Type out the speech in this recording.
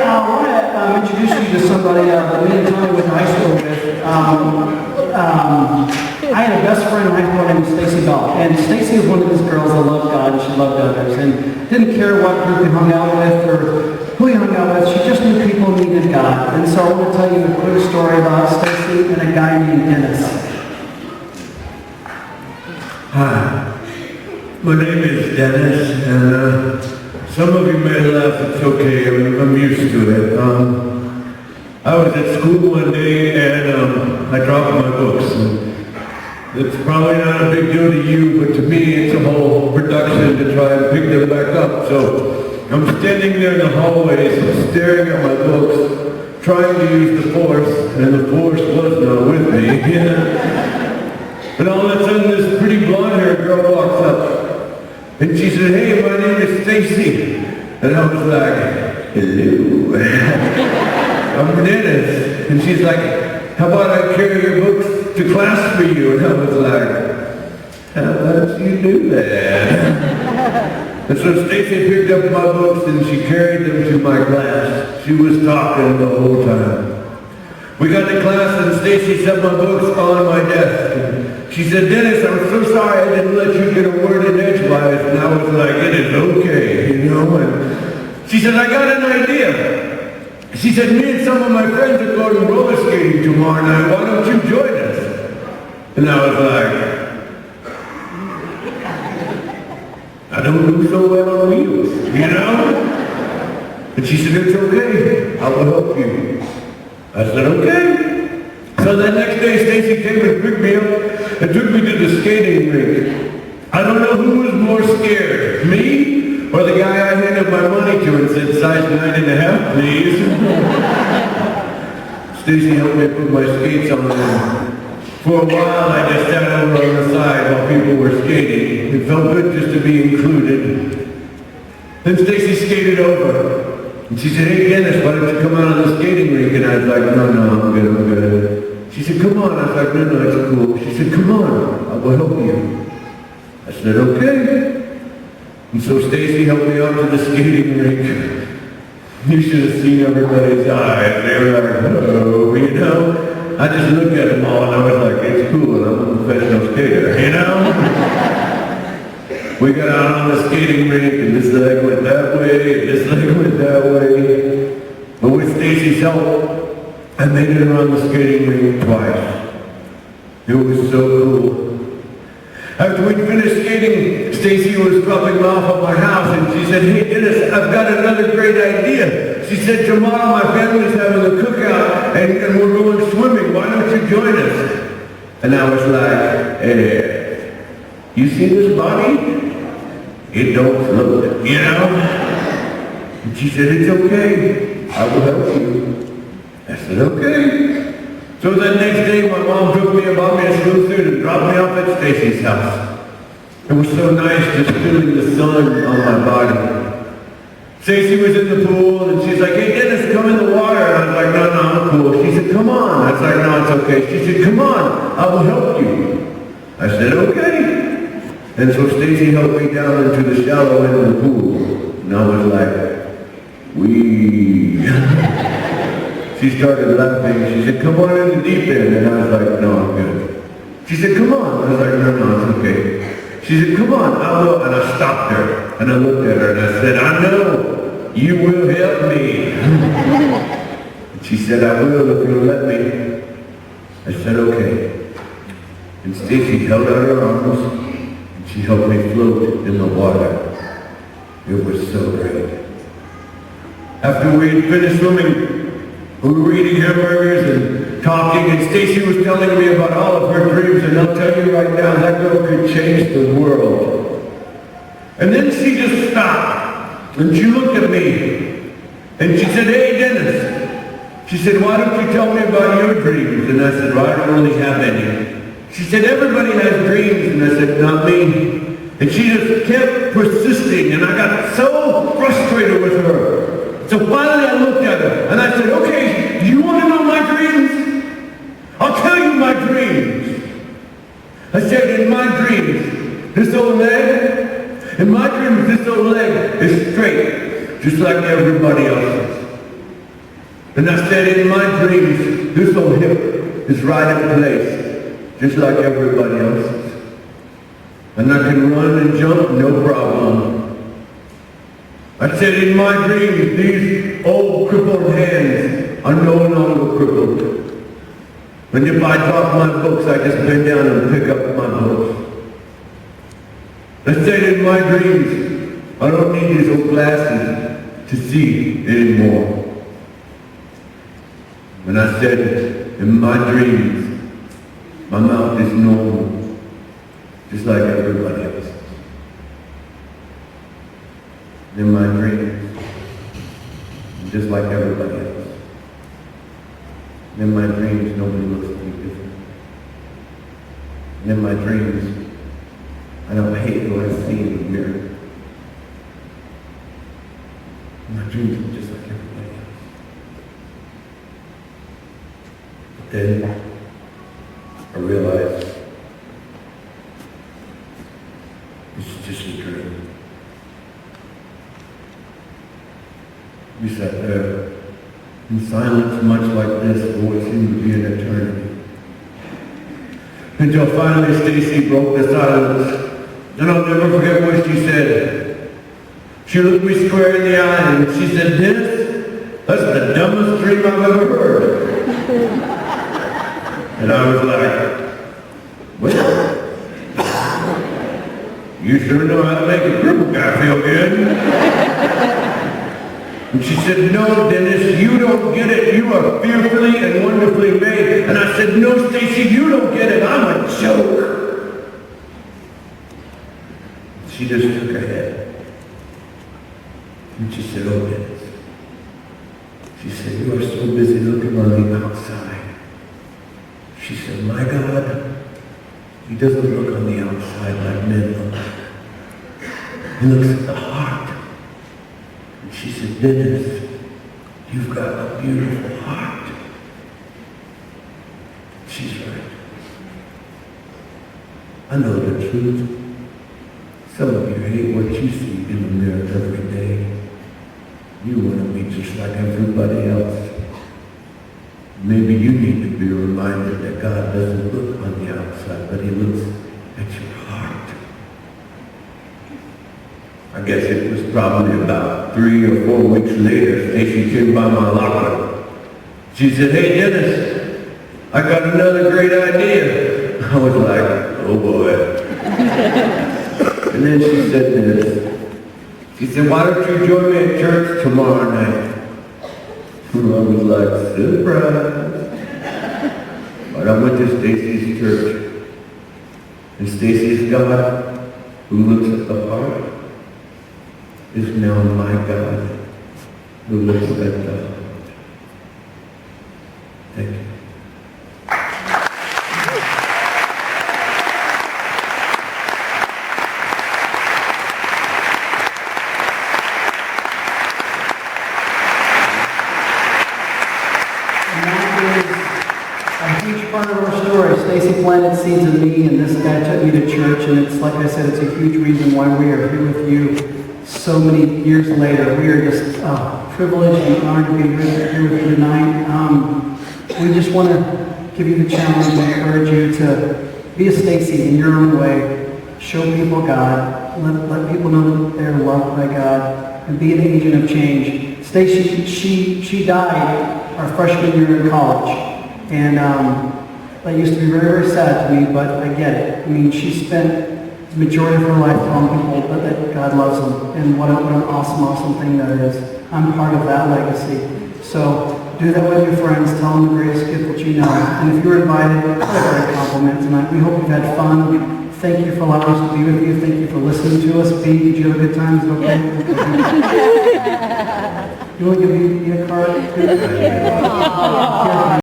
I want to introduce you to somebody that me and Tony went to high school with. I had a best friend in high school named Stacey, and Stacey was one of these girls that loved God and she loved others and didn't care what group you hung out with or who you hung out with. She just knew people needed God. And so I want to tell you a quick story about Stacey and a guy named Dennis. Hi, my name is Dennis, and some of you may laugh. It's okay. I'm used to it. I was at school one day and I dropped my books. It's probably not a big deal to you, but to me it's a whole production to try and pick them back up. So I'm standing there in the hallways, staring at my books, trying to use the force, and the force was not with me. And all of a sudden this pretty blonde-haired girl walks up, and she said, "Hey, my name is Stacey." And I was like, "Hello." I'm Dennis. And she's like, "How about I carry your books to class for you?" And I was like, "How about you do that?" And so Stacey picked up my books and she carried them to my class. She was talking the whole time. We got to class and Stacey set my books on my desk. And she said, "Dennis, I'm so sorry I didn't let you get a word in edgewise." And I was like, "It is okay, you know." And she said, "I got an idea." She said, "Me and some of my friends are going roller skating tomorrow night. Why don't you join us?" And I was like, "I don't do so well on wheels, you know?" And she said, "It's okay. I will help you." I said, "Okay." So that next day, Stacey came and picked me up and took me to the skating rink. I don't know who was more scared, me or the guy I handed my money to and said, "Size 9.5, please." Stacey helped me put my skates on. For a while, I just sat over on the side while people were skating. It felt good just to be included. Then Stacey skated over. And she said, "Hey, Dennis, why don't you come out on the skating rink?" And I was like, "No, I'm good. She said, "Come on." I was like, No, it's cool." She said, "Come on, I will help you." I said, "Okay." And so Stacey helped me onto the skating rink. You should have seen everybody's eyes. They were like, "Oh," you know? I just looked at them all and I was like, "It's cool, and I'm a professional skater," you know? We got out on the skating rink and this leg went that way and this leg went that way. But with Stacey's help, I made it around the skating rink twice. It was so cool. After we finished skating, Stacey was dropping me off at my house and she said, "Hey Dennis, I've got another great idea." She said, "Tomorrow my family's having a cookout and we're going swimming. Why don't you join us?" And I was like, "Hey, you see this body? It don't float, you know?" And she said, "It's okay. I will help you." I said, "Okay." So that next day, my mom took me and bought me a snowsuit and dropped me off at Stacey's house. It was so nice just feeling the sun on my body. Stacey was in the pool and she's like, "Hey Dennis, come in the water." And I was like, "No, I'm cool." She said, "Come on." I was like, "No, it's okay." She said, "Come on, I will help you." I said, "Okay." And so Stacey helped me down into the shallow end of the pool. And I was like, "Wee." She started laughing. She said, "Come on in the deep end." And I was like, "No, I'm good." She said, "Come on." I was like, No, it's okay." She said, "Come on, I will." And I stopped her. And I looked at her and I said, "I know, you will help me." And she said, "I will if you'll let me." I said, "Okay." And Stacey held out her arms and she helped me float in the water. It was so great. After we had finished swimming, we were eating hamburgers and talking, and Stacey was telling me about all of her dreams, and I'll tell you right now, that girl could change the world. And then she just stopped, and she looked at me, and she said, "Hey, Dennis." She said, "Why don't you tell me about your dreams?" And I said, "Well, I don't really have any." She said, "Everybody has dreams." And I said, "Not me." And she just kept persisting, and I got so frustrated with her. So finally I looked at her, and I said, "Okay, you want to know my dreams? I'll tell you my dreams." I said, "In my dreams, this old leg, in my dreams, this old leg is straight, just like everybody else's. And I said, in my dreams, this old hip is right in place, just like everybody else's. And I can run and jump, no problem. I said, in my dreams, these old crippled hands are no longer crippled. And if I drop my books, I just bend down and pick up my books. I said, in my dreams, I don't need these old glasses to see anymore. And I said, in my dreams, my mouth is normal, just like everybody else's. In my dreams, I'm just like everybody else. In my dreams, nobody looks at me different. In my dreams, I don't hate what I see in the mirror. In my dreams, I'm just like everybody else. But then, I realized this is just a dream. We sat there in silence much like this for what seemed to be an eternity. Until finally Stacey broke the silence. And I'll never forget what she said. She looked me square in the eye and she said, "Dennis, that's the dumbest dream I've ever heard." And I was like, "Well, you sure know how to make a crippled guy feel good." And she said, "No, Dennis, you don't get it. You are fearfully and wonderfully made." And I said, "No, Stacey, you don't get it. I'm a joke." She just shook her head. And she said, "Oh, Dennis." She said, "You are so busy looking on the outside." She said, "My God, he doesn't look on the outside like men look. He looks at the heart." And she said, "Dennis, you've got a beautiful heart." She's right. I know the truth. Some of you hate what you see in the mirror every day. You want to be just like everybody else. Maybe you need to be reminded that God doesn't look on the outside, but he looks at your heart. I guess it was probably about 3 or 4 weeks later, Stacey came by my locker. She said, "Hey, Dennis, I got another great idea." I was like, "Oh boy." And then she said this. She said, "Why don't you join me at church tomorrow night?" And I was like, "Surprise." But I went to Stacey's church. And Stacey's God, who looks at the heart, is now my God, who looks at the heart. Thank you. Part of our story. Stacey planted seeds in me, and this guy took me to church, and it's like I said, it's a huge reason why we are here with you so many years later. We are just privileged and honored to be here with you tonight. We just want to give you the challenge and encourage you to be a Stacey in your own way. Show people God. Let people know that they're loved by God, and be an agent of change. Stacey, she died our freshman year in college, and that used to be very, very sad to me, but I get it. I mean, she spent the majority of her life telling people that God loves them, and what an awesome, awesome thing that is. I'm part of that legacy. So do that with your friends. Tell them the greatest gift that you know. And if you're invited, pay a compliment tonight. We hope you've had fun. Thank you for allowing us to be with you. Thank you for listening to us. B, did you have a good time? Is it okay? You want to give me a card?